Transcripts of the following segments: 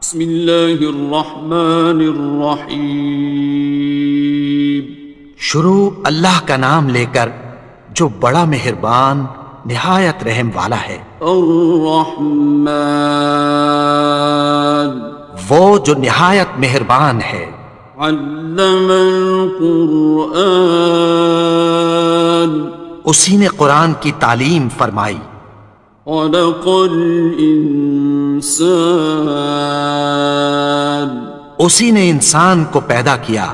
بسم اللہ الرحمن الرحیم۔ شروع اللہ کا نام لے کر جو بڑا مہربان نہایت رحم والا ہے۔ الرحمن، وہ جو نہایت مہربان ہے۔ علم القرآن، اسی نے قرآن کی تعلیم فرمائی۔ خلق الانسان، اسی نے انسان کو پیدا کیا۔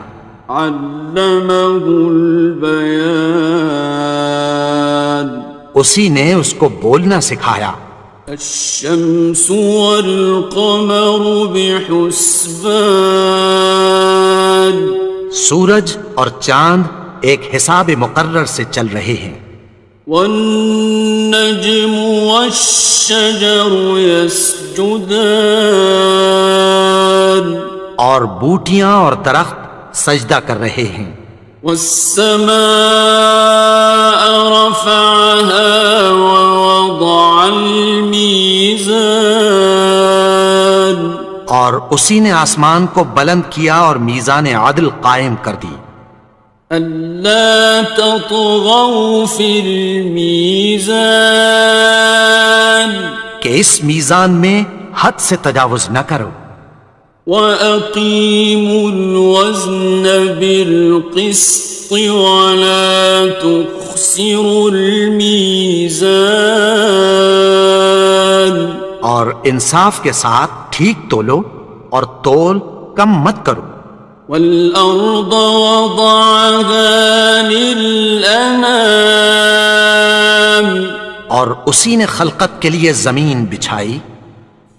علمہ البیان، اسی نے اس کو بولنا سکھایا۔ الشمس والقمر بحسبان، سورج اور چاند ایک حساب مقرر سے چل رہے ہیں۔ والنجم والشجر يسجدان، اور بوٹیاں اور درخت سجدہ کر رہے ہیں۔ والسماء رفعها ووضع الميزان، اور اسی نے آسمان کو بلند کیا اور میزان عدل قائم کر دی۔ ألا تطغوا في الميزان، کہ اس میزان میں حد سے تجاوز نہ کرو۔ وَأَقِيمُوا الْوَزْنَ بِالْقِسْطِ وَلَا تُخْسِرُوا الْمِيزَانَ، اور انصاف کے ساتھ ٹھیک تولو اور تول کم مت کرو۔ وَالْأَرْضَ وَضَعَهَا لِلْأَنَامِ، اور اسی نے خلقت کے لیے زمین بچھائی۔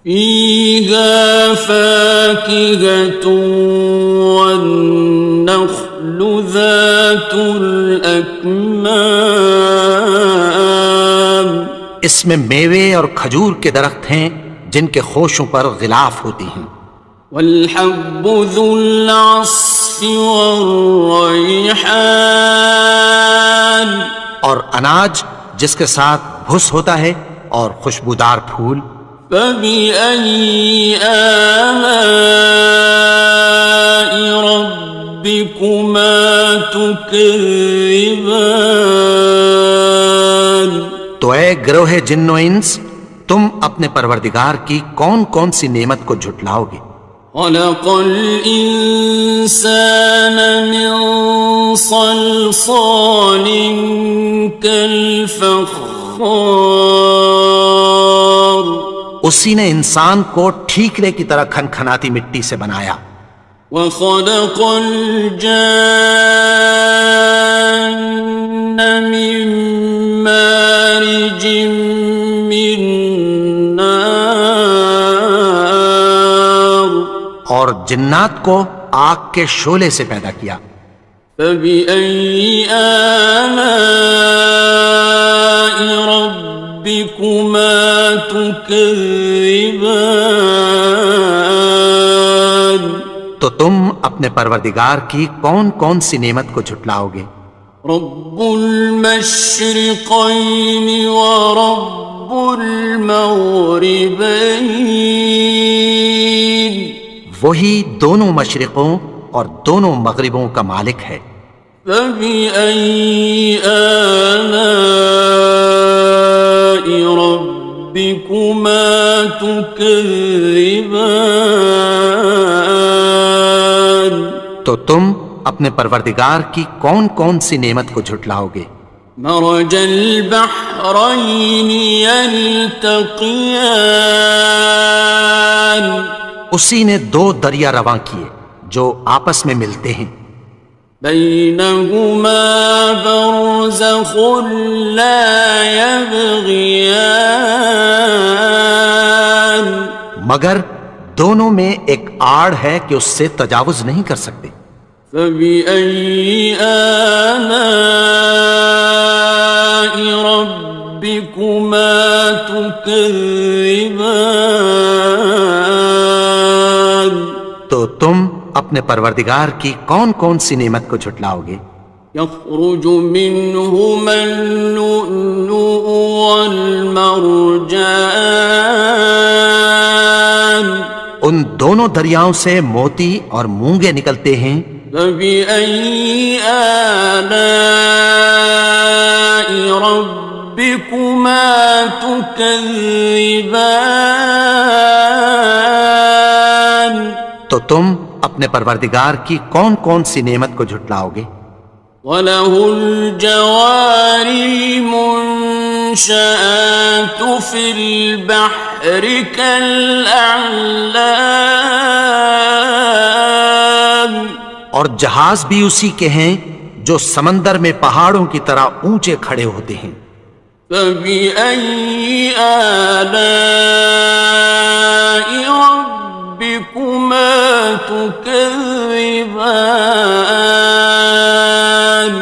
فِيهَا فَاكِهَةٌ وَالنَّخْلُ ذَاتُ الْأَكْمَامِ، اس میں میوے اور کھجور کے درخت ہیں جن کے خوشوں پر غلاف ہوتی ہیں۔ وَالْحَبُّ ذُو الْعَصْفِ وَالرَّيْحَانِ، اور اناج جس کے ساتھ بھس ہوتا ہے اور خوشبودار پھول۔ فَبِأَيِّ آلَاءِ رَبِّكُمَا تُكَذِّبَانِ، تو اے گروہ جن و انس، تم اپنے پروردگار کی کون کون سی نعمت کو جھٹلاؤ گے؟ خَلَقَ الْإِنسَانَ مِنْ صَلْصَالٍ كَالْفَخَّارِ، اسی نے انسان کو ٹھیکرے کی طرح کھنکھناتی مٹی سے بنایا۔ وَخَلَقَ الْجَانَّ مِن مَّارِجٍ مِّن نَّارٍ، اور جنات کو آگ کے شعلے سے پیدا کیا۔ فَبِأَيِّ آلَاءِ رَبِّكُمَا تُكَذِّبَانِ، تو تم اپنے پروردگار کی کون کون سی نعمت کو جھٹلاؤ گے؟ رَبُّ الْمَشْرِقَيْنِ وَرَبُّ الْمَغْرِبَيْنِ، وہی دونوں مشرقوں اور دونوں مغربوں کا مالک ہے۔ فَبِأَيِّ آلَاءِ رَبِّكُمَا تُكَذِّبَانِ، تو تم اپنے پروردگار کی کون کون سی نعمت کو جھٹلاؤ گے؟ مَرَجَ الْبَحْرَيْنِ يَلْتَقِيَانِ، اسی نے دو دریا رواں کیے جو آپس میں ملتے ہیں۔ بَيْنَهُمَا بَرْزَخٌ لَا يَبْغِيَانِ، مگر دونوں میں ایک آڑ ہے کہ اس سے تجاوز نہیں کر سکتے۔ فَبِأَيِّ آلَاءِ رَبِّكُمَا تُكَذِّبَانِ، تو تم اپنے پروردگار کی کون کون سی نعمت کو جھٹلاؤ گے؟ يَخْرُجُ مِنْهُمَا اللُّؤْلُؤُ وَالْمَرْجَانُ، ان دونوں دریاؤں سے موتی اور مونگے نکلتے ہیں، فبأي آلاء ربكما تكذبان؟ تو تم اپنے پروردگار کی کون کون سی نعمت کو جھٹلاؤ گے؟ وَلَهُ الْجَوَارِ الْمُنشَآتُ فِي الْبَحْرِ كَالْأَعْلَامِ، اور جہاز بھی اسی کے ہیں جو سمندر میں پہاڑوں کی طرح اونچے کھڑے ہوتے ہیں۔ فَبِأَيِّ آلَاءِ رَبِّكُمَا تُكَذِّبَانِ؟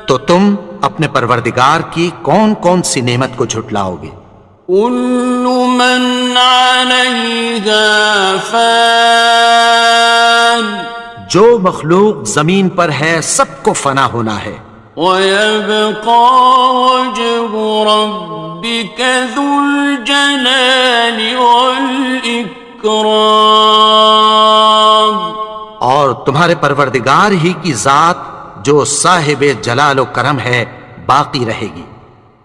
تو تم اپنے پروردگار کی کون کون سی نعمت کو جھٹلاؤ گے؟ كُلُّ مَنْ عَلَيْهَا فَانٍ، جو مخلوق زمین پر ہے سب کو فنا ہونا ہے، وَيَبْقَى وَجْهُ رَبِّكَ ذُو الْجَلَالِ وَالْإِكْرَامِ، اور تمہارے پروردگار ہی کی ذات جو صاحب جلال و کرم ہے باقی رہے گی۔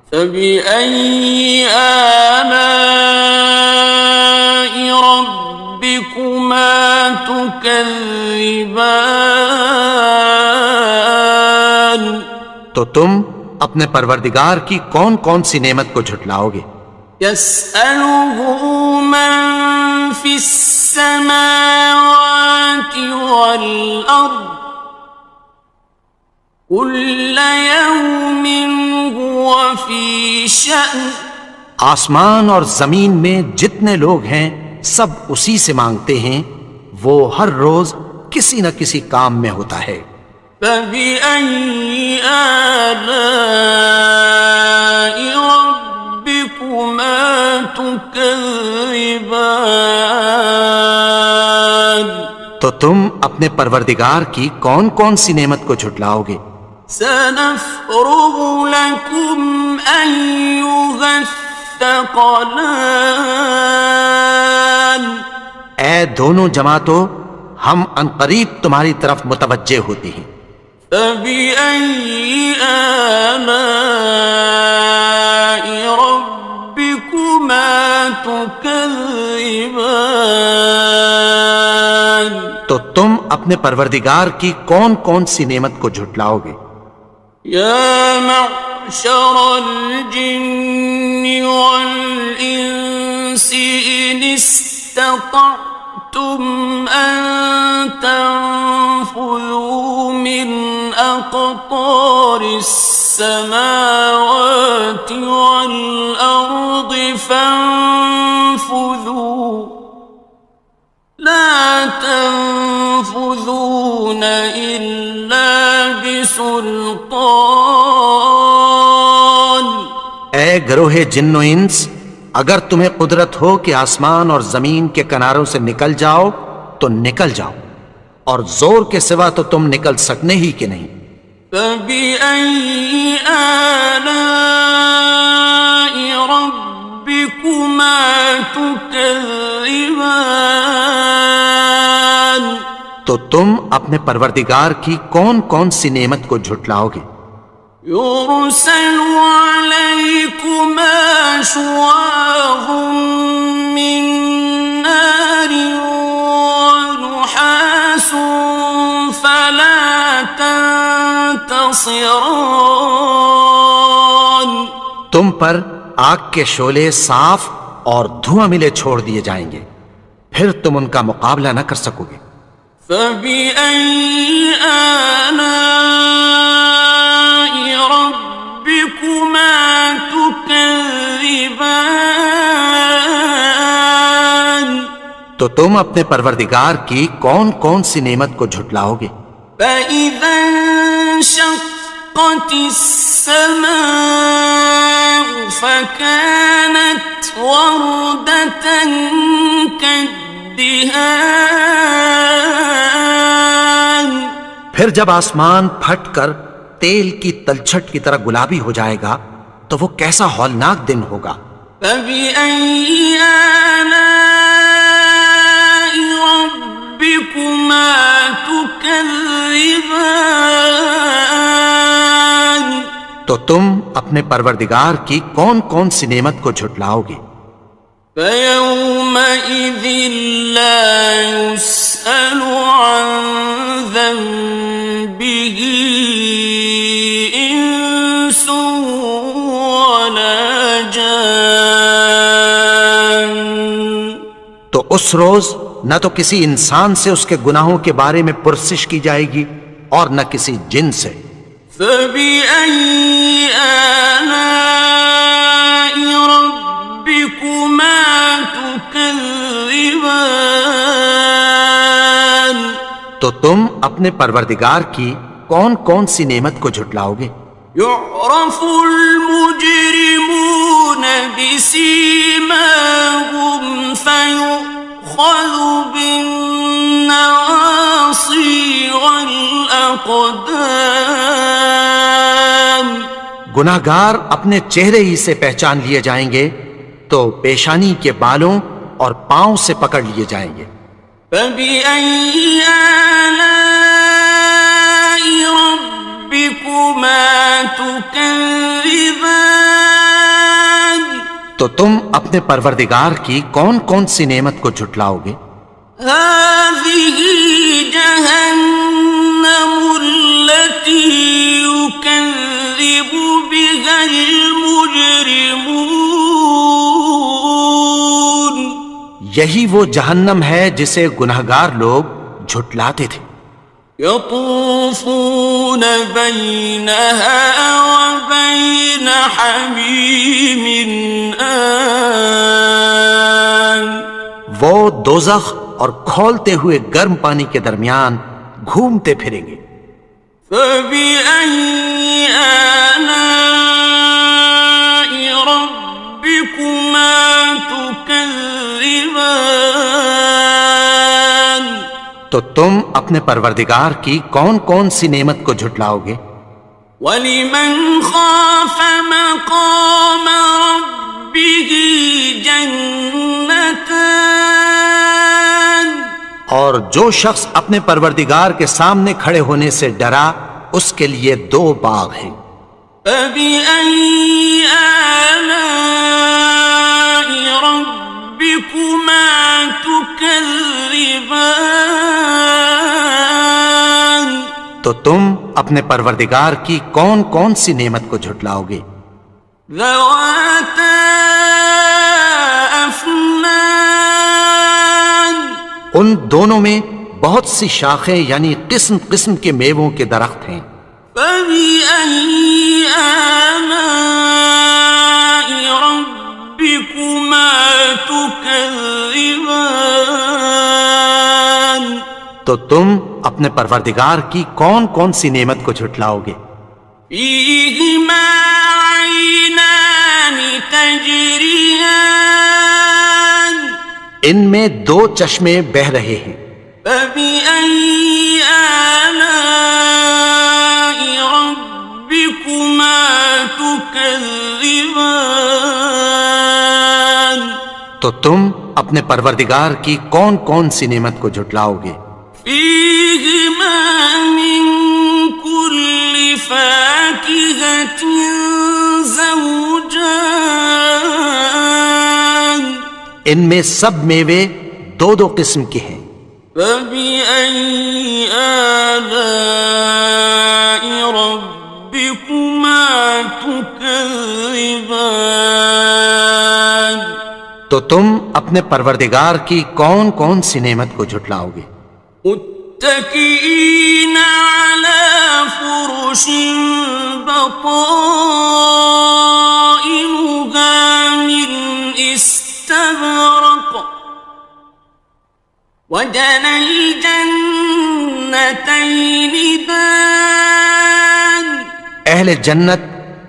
فَبِأَيِّ آلَاءِ رَبِّكُمَا تُكَذِّبَانِ؟ تو تم اپنے پروردگار کی کون کون سی نعمت کو جھٹلاؤ گے؟ يَسْأَلُهُ مَن فِي السَّمَاوَاتِ وَالْأَرْضِ كُلَّ يَوْمٍ هُوَ فِي شَأْنٍ، آسمان اور زمین میں جتنے لوگ ہیں سب اسی سے مانگتے ہیں، وہ ہر روز کسی نہ کسی کام میں ہوتا ہے۔ فَبِأَيِّ آلَاءِ رَبِّكُمَا تُكَذِّبَانِ؟ تو تم اپنے پروردگار کی کون کون سی نعمت کو جھٹلاؤ گے؟ سَنَفْرُغُ لَكُمْ أَيُّهَ الثَّقَلَانِ، اے دونوں جماعتوں، ہم عنقریب تمہاری طرف متوجہ ہوتے ہیں۔ فَبِأَيِّ آلَاءِ رَبِّكُمَا تُكَذِّبَانِ؟ تو تم اپنے پروردگار کی کون کون سی نعمت کو جھٹلاؤ گے؟ يَا مَعْشَرَ الْجِنِّ وَالْإِنسِ إِنِ اسْتَطَعْتُمْ أَن تَنفُذُوا مِنْ أَقْطَارِ السَّمَاوَاتِ وَالْأَرْضِ فَانفُذُوا لَا تَنفُذُونَ إِلَّا بِسُلْطَانٍ۔ اے گروہ جن و انس، اگر تمہیں قدرت ہو کہ آسمان اور زمین کے کناروں سے نکل جاؤ تو نکل جاؤ، اور زور کے سوا تو تم نکل سکنے ہی کہ نہیں۔ فَبِأَيِّ آلَاءِ رَبِّكُمَا تُكَذِّبَانِ؟ تو تم اپنے پروردگار کی کون کون سی نعمت کو جھٹلاؤ گے؟ يُرْسَلُ عَلَيْكُمَا شُوَاظٌ مِّن نَّارٍ وَنُحَاسٌ فَلَا تَنتَصِرَانِ، تم پر آگ کے شعلے صاف اور دھواں ملے چھوڑ دیے جائیں گے، پھر تم ان کا مقابلہ نہ کر سکو گے۔ فَبِأَيِّ آلَاءِ رَبِّكُمَا تُكَذِّبَانِ؟ تو تم اپنے پروردگار کی کون کون سی نعمت کو جھٹلاؤ گے؟ فَإِذَا انشَقَّتِ السَّمَاءُ فَكَانَتْ وَرْدَةً كَالدِّهَانِ، پھر جب آسمان پھٹ کر تیل کی تلچھٹ کی طرح گلابی ہو جائے گا تو وہ کیسا ہولناک دن ہوگا۔ فَبِأَيِّ آلَاءِ رَبِّكُمَا ربكما تكذبان تو تم اپنے پروردگار کی کون کون سی نعمت کو جھٹلاؤ گے؟ فيومئذ لا يسأل عن ذنبه إنس ولا جان تو اس روز نہ تو کسی انسان سے اس کے گناہوں کے بارے میں پرسش کی جائے گی اور نہ کسی جن سے۔ فبأي آلاء ربكما تكذبان تو تم اپنے پروردگار کی کون کون سی نعمت کو جھٹلاؤ گے؟ يعرف المجرمون بسيماهم فيؤخذ بالنواصي والأقدام گناہگار اپنے چہرے ہی سے پہچان لیے جائیں گے تو پیشانی کے بالوں اور پاؤں سے پکڑ لیے جائیں گے۔ فبأي آلاء ربكما تكذبان تو تم اپنے پروردگار کی کون کون سی نعمت کو جھٹلاؤ گے؟ هذه جهنم التي يكذب بها المجرمون یہی وہ جہنم ہے جسے گناہگار لوگ جھٹلاتے تھے۔ يطوفون بينها وبين حميم آن وہ دوزخ اور کھولتے ہوئے گرم پانی کے درمیان گھومتے پھریں گے۔ فبأي آلاء ربكما تكذبان تو تم اپنے پروردگار کی کون کون سی نعمت کو جھٹلاؤ گے؟ وَلِمَنْ خَافَ مَقَامَ رَبِّهِ جَنَّتَانِ اور جو شخص اپنے پروردگار کے سامنے کھڑے ہونے سے ڈرا اس کے لیے دو باغ ہیں۔ فَبِأَيِّ آلَاءِ رَبِّكُمَا تُكَذِّبَانِ تو تم اپنے پروردگار کی کون کون سی نعمت کو جھٹلاؤ گے؟ ذَوَاتَا أَفْنَانٍ ان دونوں میں بہت سی شاخیں یعنی قسم قسم کے میووں کے درخت ہیں۔ فَبِأَيِّ آلَاءِ رَبِّكُمَا تُكَذِّبَانِ تو تم اپنے پروردگار کی کون کون سی نعمت کو جھٹلاؤ گے؟ فِيهِمَا عَيْنَانِ تَجْرِيَانِ ان میں دو چشمے بہہ رہے ہیں۔ فَبِأَيِّ آلَاءِ رَبِّكُمَا تُكَذِّبَانِ تو تم اپنے پروردگار کی کون کون سی نعمت کو جھٹلاؤ گے؟ فِيهِمَا مِن كُلِّ فَاكِهَةٍ زَوْجَانِ ان میں سب میوے دو دو قسم کے ہیں۔ فَبِأَيِّ آلَاءِ رَبِّكُمَا تُكَذِّبَانِ تو تم اپنے پروردگار کی کون کون سی نعمت کو جھٹلاؤ گے؟ متكئين على فرش بطائنها من استبرق وجنى الجنتين دان اہل جنت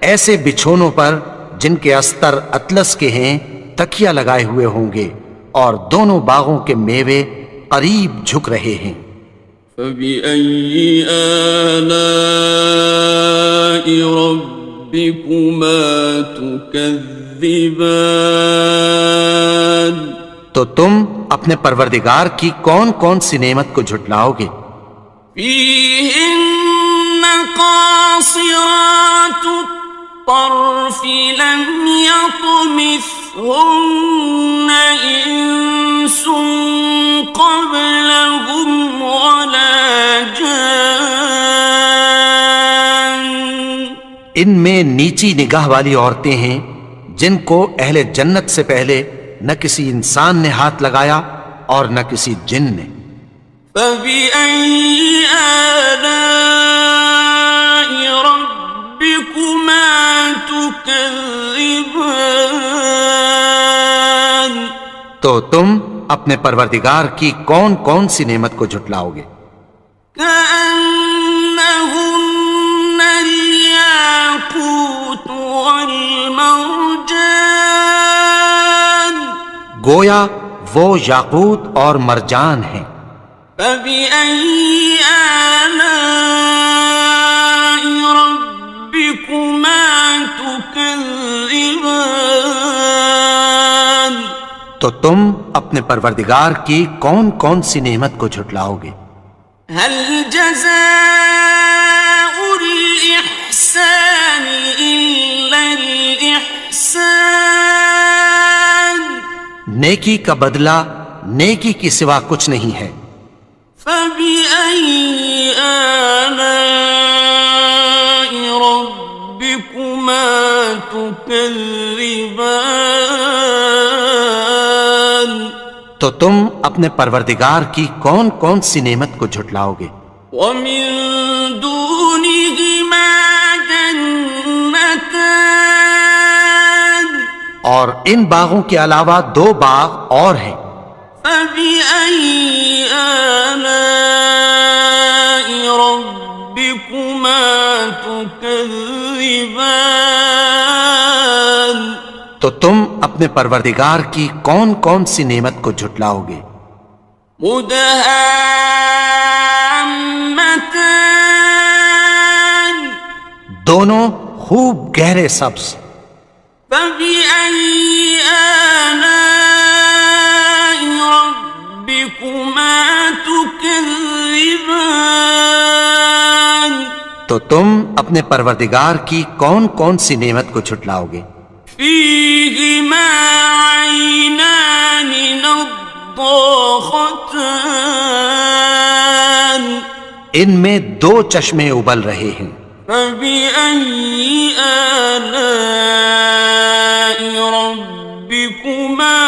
ایسے بچھونوں پر جن کے استر اطلس کے ہیں تکیہ لگائے ہوئے ہوں گے اور دونوں باغوں کے میوے قریب جھک رہے ہیں۔ فَبِأَيِّ آلَاءِ رَبِّكُمَا تُكَذِّبَانِ تو تم اپنے پروردگار کی کون کون سی نعمت کو جھٹلاؤ گے؟ فيهن قاصرات الطرف لم يطمثهن إنس قبلهم ولا جان. ان میں نیچی نگاہ والی عورتیں ہیں جن کو اہل جنت سے پہلے نہ کسی انسان نے ہاتھ لگایا اور نہ کسی جن نے. فبأي آلاء ربكما تكذبان. تو تم اپنے پروردگار کی کون کون سی نعمت کو جھٹلاؤ گے؟ كأنهن الياقوت والمرجان. گویا وہ یاقوت اور مرجان ہیں. فبأي آلاء ربكما تكذبان. تو تم اپنے پروردگار کی کون کون سی نعمت کو جھٹلاؤ گے؟ هل جزاء الإحسان إلا الإحسان. نیکی کا بدلہ نیکی کی سوا کچھ نہیں ہے. فبأي آلاء ربكما تكذبان. تو تم اپنے پروردگار کی کون کون سی نعمت کو جھٹلاؤ گے؟ ومن دونهما جنتان. اور ان باغوں کے علاوہ دو باغ اور ہیں. فبأي آلاء ربكما تكذبان. تو تم اپنے پروردگار کی کون کون سی نعمت کو جھٹلاؤ گے؟ مدهامتان. دونوں خوب گہرے سبز. فبأي آلاء ربكما تكذبان. تو تم اپنے پروردگار کی کون کون سی نعمت کو جھٹلاؤ گے؟ فيهما عينان نضاختان. ان میں دو چشمے ابل رہے ہیں. فبأي آلاء ربكما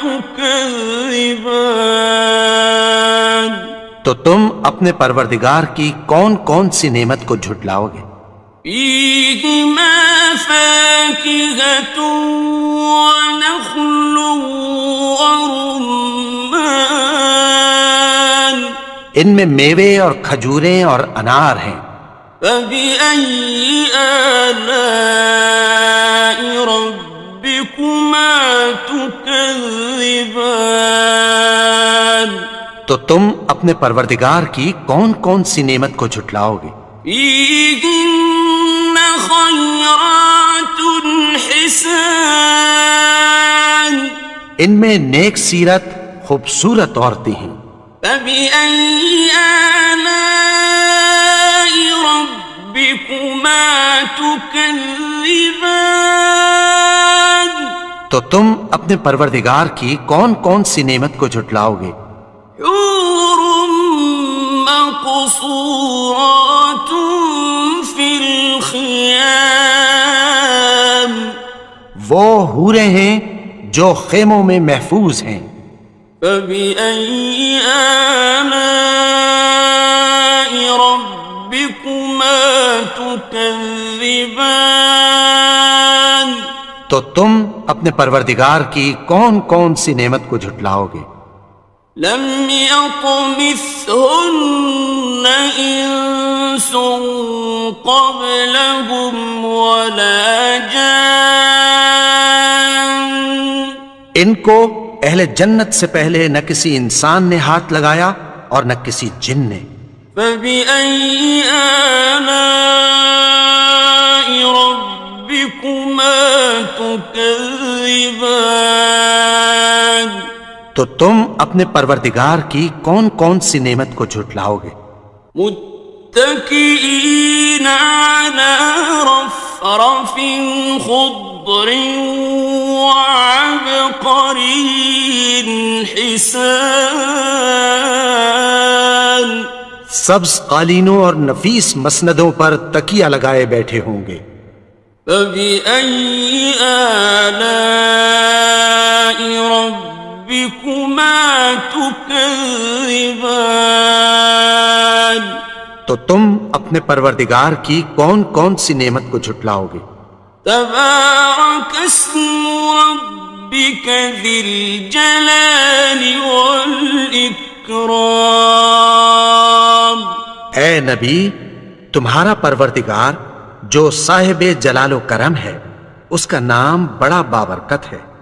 تكذبان. تو تم اپنے پروردگار کی کون کون سی نعمت کو جھٹلاؤ گے؟ فيهما فاكهة ونخل ورمان. ان میں میوے اور کھجوریں اور انار ہیں. فبأي آلاء ربكما تكذبان. تو تم اپنے پروردگار کی کون کون سی نعمت کو جھٹلاؤ گے؟ فيهن خيرات حسان. ان میں نیک سیرت خوبصورت عورتیں ہیں. فبأي آلاء ربكما تكذبان. تو تم اپنے پروردگار کی کون کون سی نعمت کو جھٹلاؤ گے؟ حور مقصورات في الخيام. وہ حوریں ہیں جو خیموں میں محفوظ ہیں. فبأي آلاء ربكما تكذبان. تو تم اپنے پروردگار کی کون کون سی نعمت کو جھٹلاؤ گے؟ لم يطمثهن إنس قبلهم ولا جان. ان کو اہل جنت سے پہلے نہ کسی انسان نے ہاتھ لگایا اور نہ کسی جن نے. فبأي آلاء ربكما تكذبان. تو تم اپنے پروردگار کی کون کون سی نعمت کو جھٹلاؤ گے؟ متكئين على رفرف خضر وعبقري حسان، سبز قالینوں اور نفیس مسندوں پر تکیہ لگائے بیٹھے ہوں گے۔ فبأي آلاء ربكما تكذبان، تو تم اپنے پروردگار کی کون کون سی نعمت کو جھٹلاؤ گے؟ تبارك اسم ربك ذي الجلال والإكرام، اے نبی، تمہارا پروردگار جو صاحب جلال و کرم ہے، اس کا نام بڑا بابرکت ہے۔